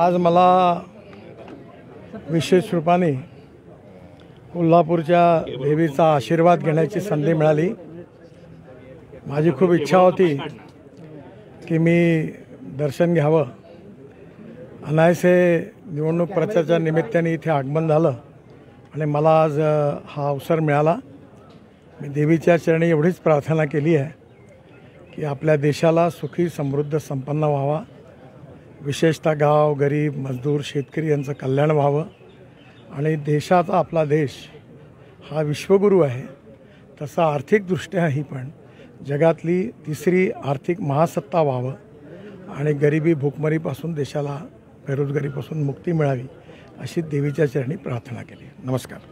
आज मला विशेष रूपाने कोल्हापूरच्या देवीचा आशीर्वाद घेण्याची संधी मिळाली। माझी खूप इच्छा होती की मी दर्शन घ्यावं। अनायसे निवडणूक प्रचाराच्या निमित्ताने इथे आगमन झालं आणि मला आज हा अवसर मिळाला। मी देवीच्या चरणी एवढीच प्रार्थना केली आहे की आपल्या देशाला सुखी समृद्ध संपन्न व्हावा, विशेषतः गाव गरीब मजदूर शेतकरी यांचं कल्याण व्हावं आणि देशाचा आपला देश हा विश्वगुरू आहे तसा आर्थिकदृष्ट्याही पण जगातली तिसरी आर्थिक महासत्ता व्हावं आणि गरिबी भूकमरीपासून देशाला बेरोजगारीपासून मुक्ती मिळावी अशी देवीच्या चरणी प्रार्थना केली। नमस्कार।